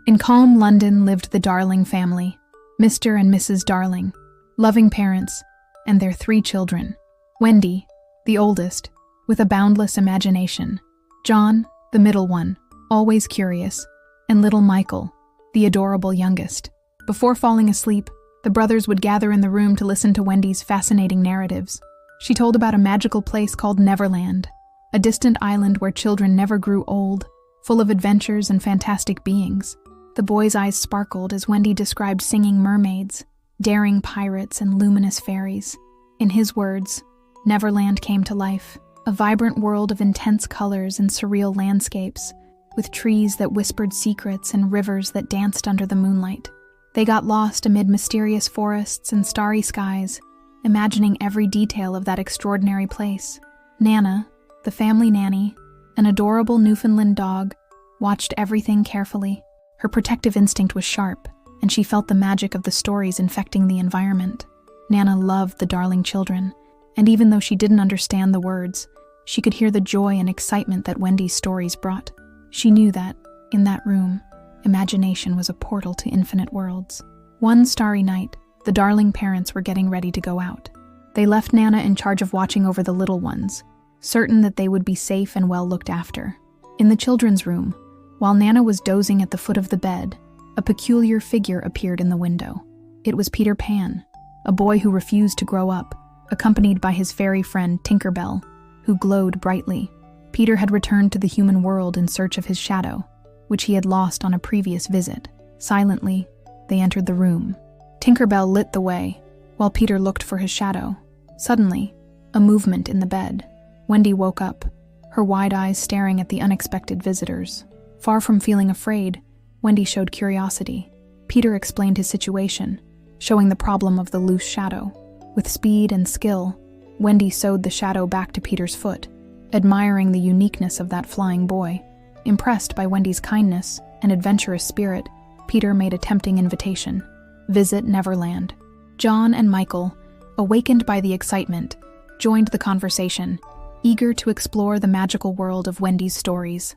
In calm London lived the Darling family, Mr. and Mrs. Darling, loving parents, and their 3 children. Wendy, the oldest, with a boundless imagination. John, the middle one, always curious, and little Michael, the adorable youngest. Before falling asleep, the brothers would gather in the room to listen to Wendy's fascinating narratives. She told about a magical place called Neverland, a distant island where children never grew old, full of adventures and fantastic beings. The boys' eyes sparkled as Wendy described singing mermaids, daring pirates, and luminous fairies. In his words, Neverland came to life, a vibrant world of intense colors and surreal landscapes, with trees that whispered secrets and rivers that danced under the moonlight. They got lost amid mysterious forests and starry skies, imagining every detail of that extraordinary place. Nana, the family nanny, an adorable Newfoundland dog, watched everything carefully. Her protective instinct was sharp, and she felt the magic of the stories infecting the environment. Nana loved the Darling children, and even though she didn't understand the words, she could hear the joy and excitement that Wendy's stories brought. She knew that, in that room, imagination was a portal to infinite worlds. One starry night, the Darling parents were getting ready to go out. They left Nana in charge of watching over the little ones, certain that they would be safe and well looked after. In the children's room, while Nana was dozing at the foot of the bed, a peculiar figure appeared in the window. It was Peter Pan, a boy who refused to grow up, accompanied by his fairy friend Tinkerbell, who glowed brightly. Peter had returned to the human world in search of his shadow, which he had lost on a previous visit. Silently, they entered the room. Tinkerbell lit the way, while Peter looked for his shadow. Suddenly, a movement in the bed. Wendy woke up, her wide eyes staring at the unexpected visitors. Far from feeling afraid, Wendy showed curiosity. Peter explained his situation, showing the problem of the loose shadow. With speed and skill, Wendy sewed the shadow back to Peter's foot, admiring the uniqueness of that flying boy. Impressed by Wendy's kindness and adventurous spirit, Peter made a tempting invitation: visit Neverland. John and Michael, awakened by the excitement, joined the conversation, eager to explore the magical world of Wendy's stories.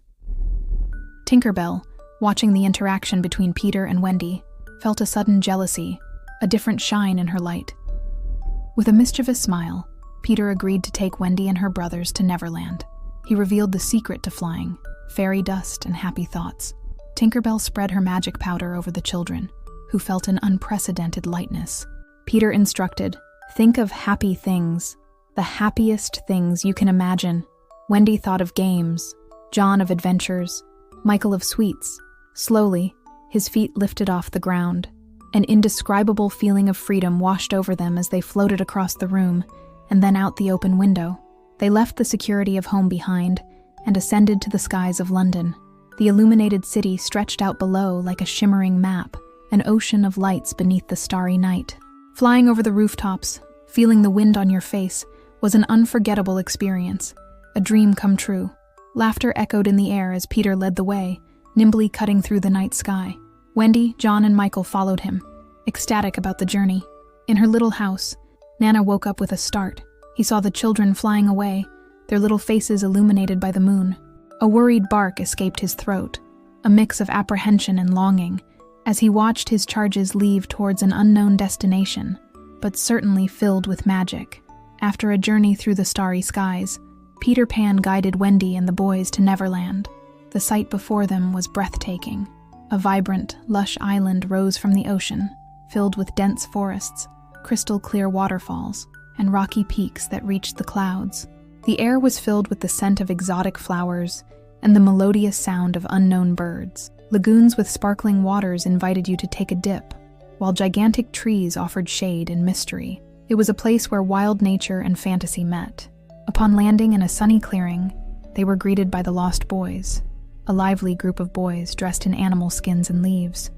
Tinkerbell, watching the interaction between Peter and Wendy, felt a sudden jealousy, a different shine in her light. With a mischievous smile, Peter agreed to take Wendy and her brothers to Neverland. He revealed the secret to flying: fairy dust and happy thoughts. Tinkerbell spread her magic powder over the children, who felt an unprecedented lightness. Peter instructed, think of happy things, the happiest things you can imagine. Wendy thought of games, John of adventures, Michael of sweets. Slowly, his feet lifted off the ground. An indescribable feeling of freedom washed over them as they floated across the room and then out the open window. They left the security of home behind and ascended to the skies of London. The illuminated city stretched out below like a shimmering map, an ocean of lights beneath the starry night. Flying over the rooftops, feeling the wind on your face, was an unforgettable experience, a dream come true. Laughter echoed in the air as Peter led the way, nimbly cutting through the night sky. Wendy, John, and Michael followed him, ecstatic about the journey. In her little house, Nana woke up with a start. He saw the children flying away, their little faces illuminated by the moon. A worried bark escaped his throat, a mix of apprehension and longing, as he watched his charges leave towards an unknown destination, but certainly filled with magic. After a journey through the starry skies, Peter Pan guided Wendy and the boys to Neverland. The sight before them was breathtaking. A vibrant, lush island rose from the ocean, filled with dense forests, crystal-clear waterfalls, and rocky peaks that reached the clouds. The air was filled with the scent of exotic flowers and the melodious sound of unknown birds. Lagoons with sparkling waters invited you to take a dip, while gigantic trees offered shade and mystery. It was a place where wild nature and fantasy met. Upon landing in a sunny clearing, they were greeted by the Lost Boys, a lively group of boys dressed in animal skins and leaves.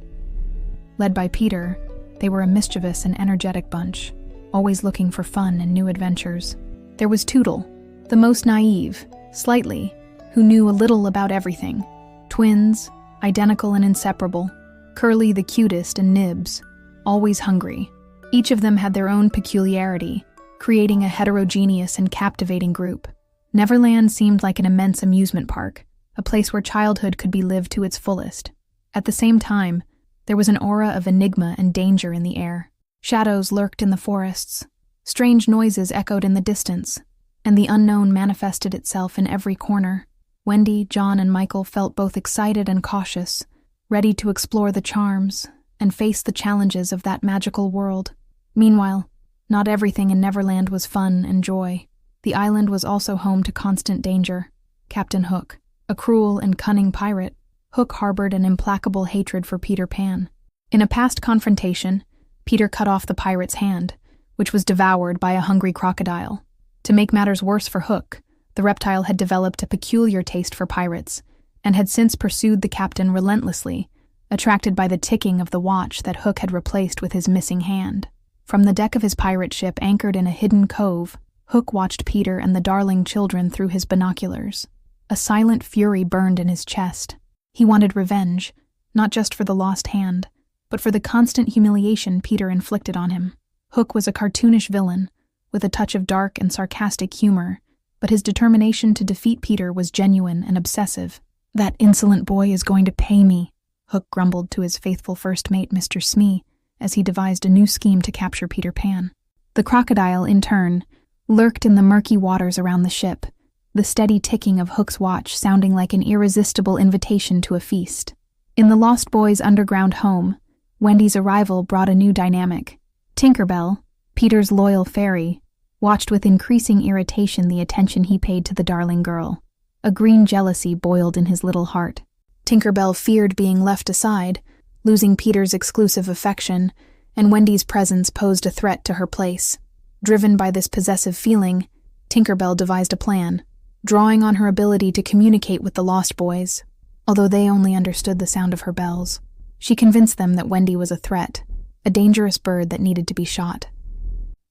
Led by Peter, they were a mischievous and energetic bunch, always looking for fun and new adventures. There was Tootle, the most naive, slightly, who knew a little about everything. Twins, identical and inseparable. Curly the cutest, and Nibs, always hungry. Each of them had their own peculiarity, creating a heterogeneous and captivating group. Neverland seemed like an immense amusement park, a place where childhood could be lived to its fullest. At the same time, there was an aura of enigma and danger in the air. Shadows lurked in the forests, strange noises echoed in the distance, and the unknown manifested itself in every corner. Wendy, John, and Michael felt both excited and cautious, ready to explore the charms and face the challenges of that magical world. Meanwhile, not everything in Neverland was fun and joy. The island was also home to constant danger. Captain Hook, a cruel and cunning pirate, Hook harbored an implacable hatred for Peter Pan. In a past confrontation, Peter cut off the pirate's hand, which was devoured by a hungry crocodile. To make matters worse for Hook, the reptile had developed a peculiar taste for pirates, and had since pursued the captain relentlessly, attracted by the ticking of the watch that Hook had replaced with his missing hand. From the deck of his pirate ship anchored in a hidden cove, Hook watched Peter and the darling children through his binoculars. A silent fury burned in his chest. He wanted revenge, not just for the lost hand, but for the constant humiliation Peter inflicted on him. Hook was a cartoonish villain, with a touch of dark and sarcastic humor, but his determination to defeat Peter was genuine and obsessive. "That insolent boy is going to pay me," Hook grumbled to his faithful first mate, Mr. Smee, as he devised a new scheme to capture Peter Pan. The crocodile, in turn, lurked in the murky waters around the ship, the steady ticking of Hook's watch sounding like an irresistible invitation to a feast. In the Lost Boys' underground home, Wendy's arrival brought a new dynamic. Tinkerbell, Peter's loyal fairy, watched with increasing irritation the attention he paid to the darling girl. A green jealousy boiled in his little heart. Tinkerbell feared being left aside, losing Peter's exclusive affection, and Wendy's presence posed a threat to her place. Driven by this possessive feeling, Tinkerbell devised a plan, drawing on her ability to communicate with the Lost Boys, although they only understood the sound of her bells. She convinced them that Wendy was a threat, a dangerous bird that needed to be shot.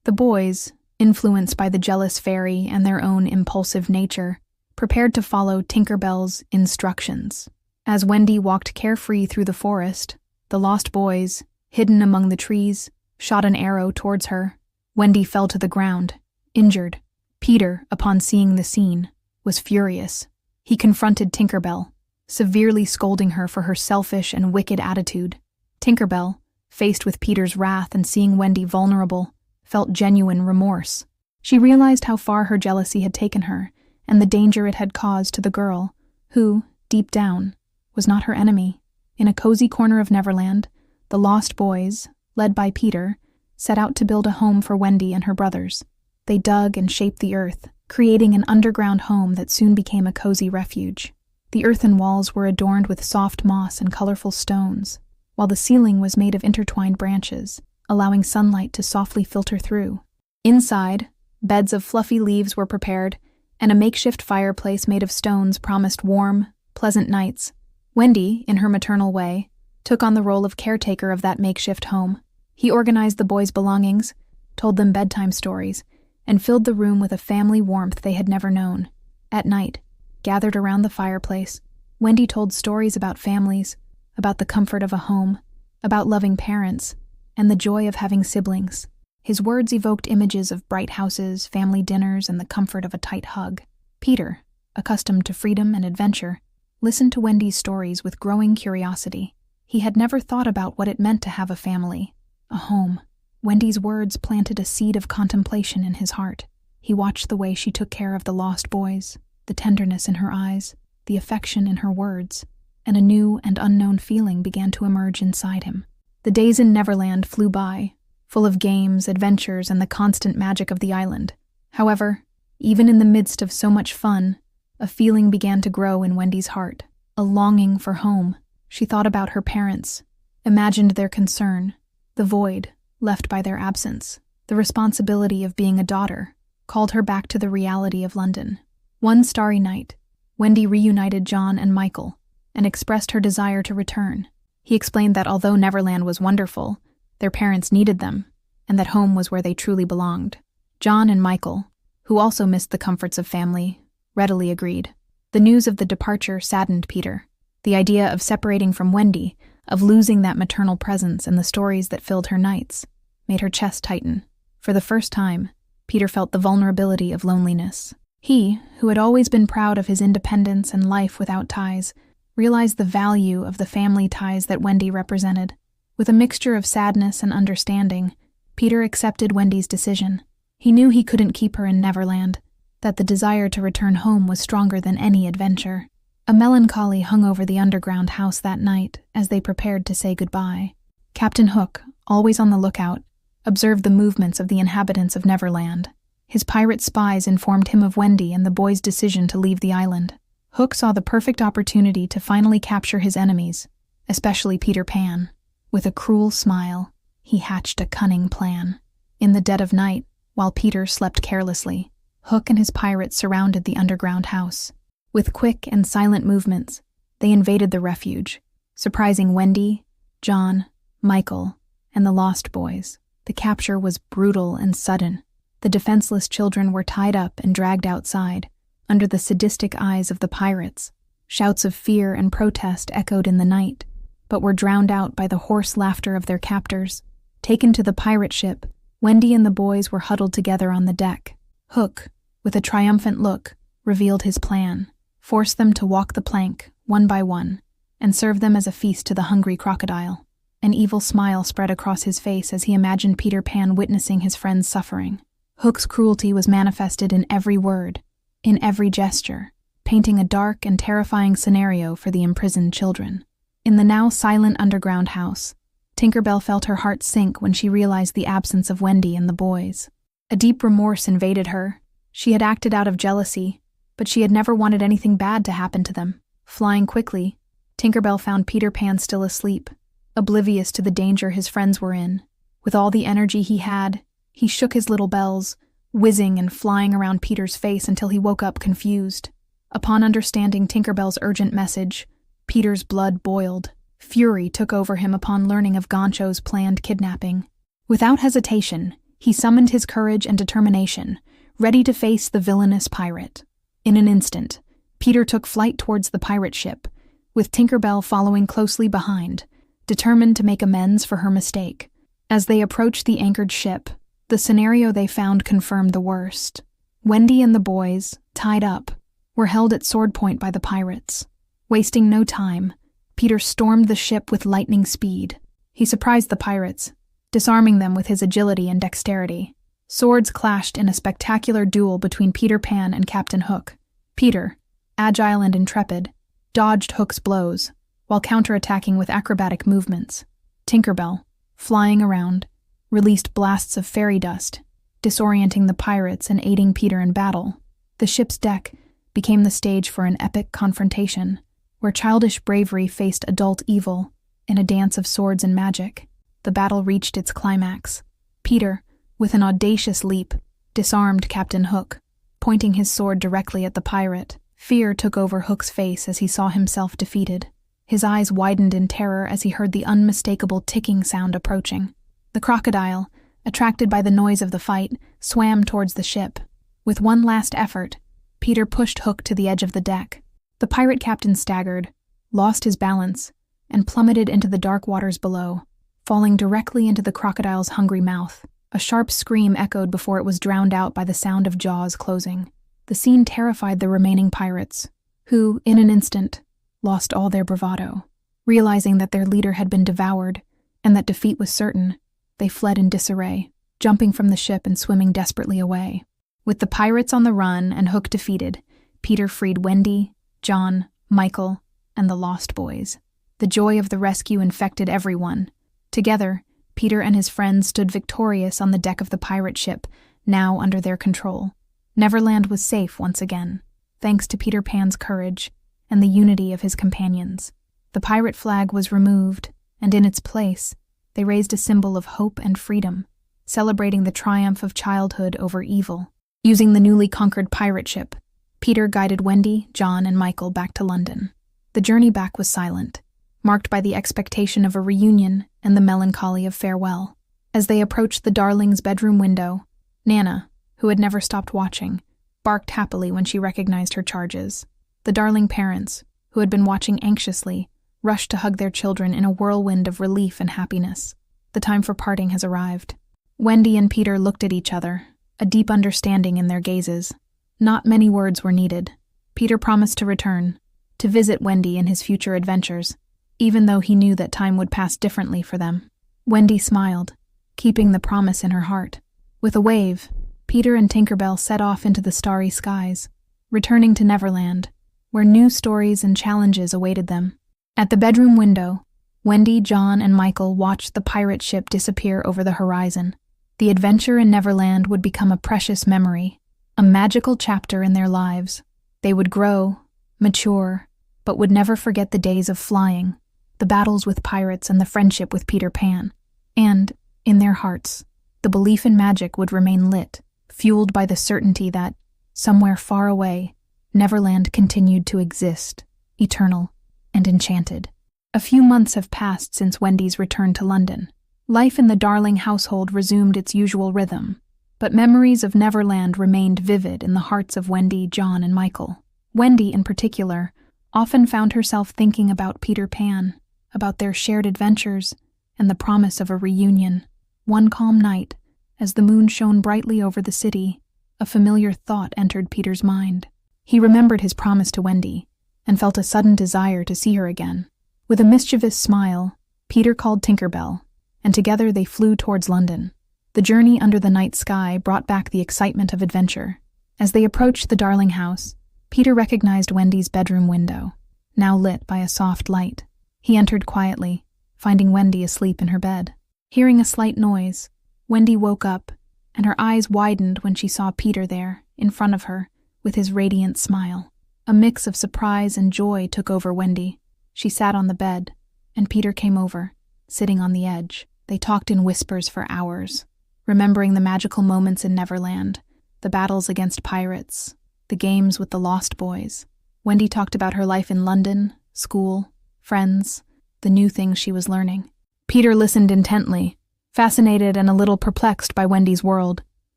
The boys, influenced by the jealous fairy and their own impulsive nature, prepared to follow Tinkerbell's instructions. As Wendy walked carefree through the forest, the Lost Boys, hidden among the trees, shot an arrow towards her. Wendy fell to the ground, injured. Peter, upon seeing the scene, was furious. He confronted Tinkerbell, severely scolding her for her selfish and wicked attitude. Tinkerbell, faced with Peter's wrath and seeing Wendy vulnerable, felt genuine remorse. She realized how far her jealousy had taken her, and the danger it had caused to the girl, who, deep down, was not her enemy. In a cozy corner of Neverland, the Lost Boys, led by Peter, set out to build a home for Wendy and her brothers. They dug and shaped the earth, creating an underground home that soon became a cozy refuge. The earthen walls were adorned with soft moss and colorful stones, while the ceiling was made of intertwined branches, allowing sunlight to softly filter through. Inside, beds of fluffy leaves were prepared, and a makeshift fireplace made of stones promised warm, pleasant nights. Wendy, in her maternal way, took on the role of caretaker of that makeshift home. He organized the boys' belongings, told them bedtime stories, and filled the room with a family warmth they had never known. At night, gathered around the fireplace, Wendy told stories about families, about the comfort of a home, about loving parents, and the joy of having siblings. His words evoked images of bright houses, family dinners, and the comfort of a tight hug. Peter, accustomed to freedom and adventure, listened to Wendy's stories with growing curiosity. He had never thought about what it meant to have a family, a home. Wendy's words planted a seed of contemplation in his heart. He watched the way she took care of the Lost Boys, the tenderness in her eyes, the affection in her words, and a new and unknown feeling began to emerge inside him. The days in Neverland flew by, full of games, adventures, and the constant magic of the island. However, even in the midst of so much fun, a feeling began to grow in Wendy's heart, a longing for home. She thought about her parents, imagined their concern, the void left by their absence. The responsibility of being a daughter called her back to the reality of London. One starry night, Wendy reunited John and Michael and expressed her desire to return. He explained that although Neverland was wonderful, their parents needed them, and that home was where they truly belonged. John and Michael, who also missed the comforts of family, readily agreed. The news of the departure saddened Peter. The idea of separating from Wendy, of losing that maternal presence and the stories that filled her nights, made her chest tighten. For the first time, Peter felt the vulnerability of loneliness. He, who had always been proud of his independence and life without ties, realized the value of the family ties that Wendy represented. With a mixture of sadness and understanding, Peter accepted Wendy's decision. He knew he couldn't keep her in Neverland, that the desire to return home was stronger than any adventure. A melancholy hung over the underground house that night as they prepared to say goodbye. Captain Hook, always on the lookout, observed the movements of the inhabitants of Neverland. His pirate spies informed him of Wendy and the boys' decision to leave the island. Hook saw the perfect opportunity to finally capture his enemies, especially Peter Pan. With a cruel smile, he hatched a cunning plan. In the dead of night, while Peter slept carelessly, Hook and his pirates surrounded the underground house. With quick and silent movements, they invaded the refuge, surprising Wendy, John, Michael, and the Lost Boys. The capture was brutal and sudden. The defenseless children were tied up and dragged outside, under the sadistic eyes of the pirates. Shouts of fear and protest echoed in the night, but were drowned out by the hoarse laughter of their captors. Taken to the pirate ship, Wendy and the boys were huddled together on the deck. Hook, with a triumphant look, revealed his plan: force them to walk the plank, one by one, and serve them as a feast to the hungry crocodile. An evil smile spread across his face as he imagined Peter Pan witnessing his friend's suffering. Hook's cruelty was manifested in every word, in every gesture, painting a dark and terrifying scenario for the imprisoned children. In the now silent underground house, Tinkerbell felt her heart sink when she realized the absence of Wendy and the boys. A deep remorse invaded her. She had acted out of jealousy, but she had never wanted anything bad to happen to them. Flying quickly, Tinkerbell found Peter Pan still asleep, oblivious to the danger his friends were in. With all the energy he had, he shook his little bells, whizzing and flying around Peter's face until he woke up confused. Upon understanding Tinkerbell's urgent message, Peter's blood boiled. Fury took over him upon learning of Gancho's planned kidnapping. Without hesitation, he summoned his courage and determination, ready to face the villainous pirate. In an instant, Peter took flight towards the pirate ship, with Tinkerbell following closely behind, determined to make amends for her mistake. As they approached the anchored ship, the scenario they found confirmed the worst. Wendy and the boys, tied up, were held at sword point by the pirates. Wasting no time, Peter stormed the ship with lightning speed. He surprised the pirates, disarming them with his agility and dexterity. Swords clashed in a spectacular duel between Peter Pan and Captain Hook. Peter, agile and intrepid, dodged Hook's blows, while counterattacking with acrobatic movements. Tinkerbell, flying around, released blasts of fairy dust, disorienting the pirates and aiding Peter in battle. The ship's deck became the stage for an epic confrontation, where childish bravery faced adult evil in a dance of swords and magic. The battle reached its climax. Peter, with an audacious leap, disarmed Captain Hook, pointing his sword directly at the pirate. Fear took over Hook's face as he saw himself defeated. His eyes widened in terror as he heard the unmistakable ticking sound approaching. The crocodile, attracted by the noise of the fight, swam towards the ship. With one last effort, Peter pushed Hook to the edge of the deck. The pirate captain staggered, lost his balance, and plummeted into the dark waters below, falling directly into the crocodile's hungry mouth. A sharp scream echoed before it was drowned out by the sound of jaws closing. The scene terrified the remaining pirates, who, in an instant, lost all their bravado. Realizing that their leader had been devoured, and that defeat was certain, they fled in disarray, jumping from the ship and swimming desperately away. With the pirates on the run and Hook defeated, Peter freed Wendy, John, Michael, and the Lost Boys. The joy of the rescue infected everyone. Together, Peter and his friends stood victorious on the deck of the pirate ship, now under their control. Neverland was safe once again, thanks to Peter Pan's courage and the unity of his companions. The pirate flag was removed, and in its place, they raised a symbol of hope and freedom, celebrating the triumph of childhood over evil. Using the newly conquered pirate ship, Peter guided Wendy, John, and Michael back to London. The journey back was silent, marked by the expectation of a reunion and the melancholy of farewell. As they approached the darling's bedroom window, Nana, who had never stopped watching, barked happily when she recognized her charges. The darling parents, who had been watching anxiously, rushed to hug their children in a whirlwind of relief and happiness. The time for parting has arrived. Wendy and Peter looked at each other, a deep understanding in their gazes. Not many words were needed. Peter promised to return, to visit Wendy in his future adventures, even though he knew that time would pass differently for them. Wendy smiled, keeping the promise in her heart. With a wave, Peter and Tinkerbell set off into the starry skies, returning to Neverland, where new stories and challenges awaited them. At the bedroom window, Wendy, John, and Michael watched the pirate ship disappear over the horizon. The adventure in Neverland would become a precious memory, a magical chapter in their lives. They would grow, mature, but would never forget the days of flying, the battles with pirates, and the friendship with Peter Pan. And, in their hearts, the belief in magic would remain lit, fueled by the certainty that, somewhere far away, Neverland continued to exist, eternal and enchanted. A few months have passed since Wendy's return to London. Life in the Darling household resumed its usual rhythm, but memories of Neverland remained vivid in the hearts of Wendy, John, and Michael. Wendy, in particular, often found herself thinking about Peter Pan, about their shared adventures, and the promise of a reunion. One calm night, as the moon shone brightly over the city, a familiar thought entered Peter's mind. He remembered his promise to Wendy, and felt a sudden desire to see her again. With a mischievous smile, Peter called Tinkerbell, and together they flew towards London. The journey under the night sky brought back the excitement of adventure. As they approached the Darling house, Peter recognized Wendy's bedroom window, now lit by a soft light. He entered quietly, finding Wendy asleep in her bed. Hearing a slight noise, Wendy woke up, and her eyes widened when she saw Peter there, in front of her, with his radiant smile. A mix of surprise and joy took over Wendy. She sat on the bed, and Peter came over, sitting on the edge. They talked in whispers for hours, remembering the magical moments in Neverland, the battles against pirates, the games with the Lost Boys. Wendy talked about her life in London, school, friends, the new things she was learning. Peter listened intently, fascinated and a little perplexed by Wendy's world,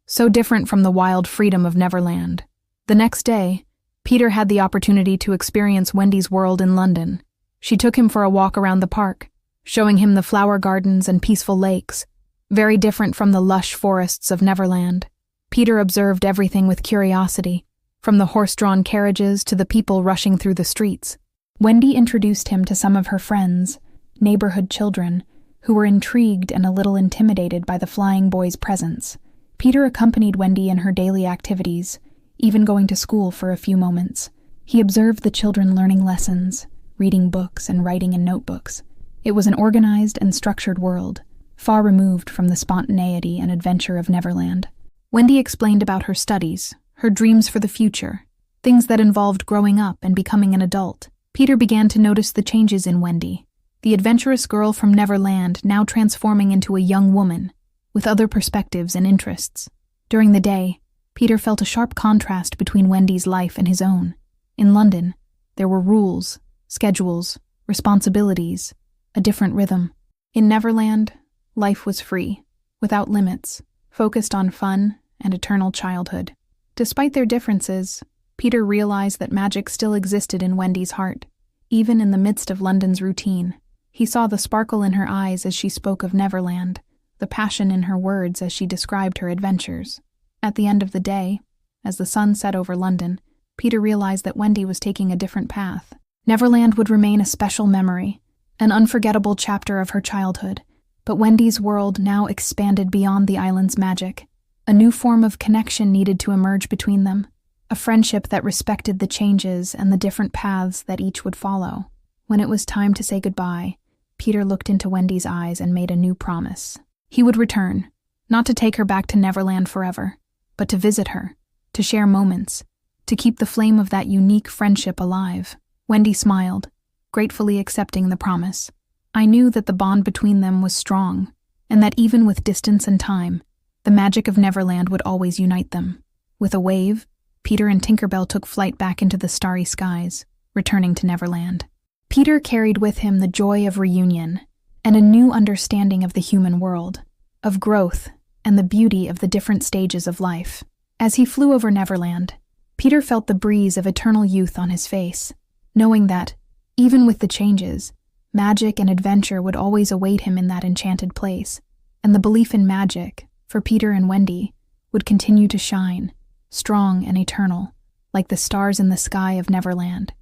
so different from the wild freedom of Neverland. The next day, Peter had the opportunity to experience Wendy's world in London. She took him for a walk around the park, showing him the flower gardens and peaceful lakes, very different from the lush forests of Neverland. Peter observed everything with curiosity, from the horse-drawn carriages to the people rushing through the streets. Wendy introduced him to some of her friends, neighborhood children, who were intrigued and a little intimidated by the flying boy's presence. Peter accompanied Wendy in her daily activities, even going to school for a few moments. He observed the children learning lessons, reading books and writing in notebooks. It was an organized and structured world, far removed from the spontaneity and adventure of Neverland. Wendy explained about her studies, her dreams for the future, things that involved growing up and becoming an adult. Peter began to notice the changes in Wendy, the adventurous girl from Neverland now transforming into a young woman, with other perspectives and interests. During the day, Peter felt a sharp contrast between Wendy's life and his own. In London, there were rules, schedules, responsibilities, a different rhythm. In Neverland, life was free, without limits, focused on fun and eternal childhood. Despite their differences, Peter realized that magic still existed in Wendy's heart, even in the midst of London's routine. He saw the sparkle in her eyes as she spoke of Neverland, the passion in her words as she described her adventures. At the end of the day, as the sun set over London, Peter realized that Wendy was taking a different path. Neverland would remain a special memory, an unforgettable chapter of her childhood, but Wendy's world now expanded beyond the island's magic. A new form of connection needed to emerge between them, a friendship that respected the changes and the different paths that each would follow. When it was time to say goodbye, Peter looked into Wendy's eyes and made a new promise. He would return, not to take her back to Neverland forever, but to visit her, to share moments, to keep the flame of that unique friendship alive. Wendy smiled, gratefully accepting the promise. I knew that the bond between them was strong, and that even with distance and time, the magic of Neverland would always unite them. With a wave, Peter and Tinkerbell took flight back into the starry skies, returning to Neverland. Peter carried with him the joy of reunion and a new understanding of the human world, of growth and the beauty of the different stages of life. As he flew over Neverland, Peter felt the breeze of eternal youth on his face, knowing that, even with the changes, magic and adventure would always await him in that enchanted place, and the belief in magic, for Peter and Wendy, would continue to shine, strong and eternal, like the stars in the sky of Neverland.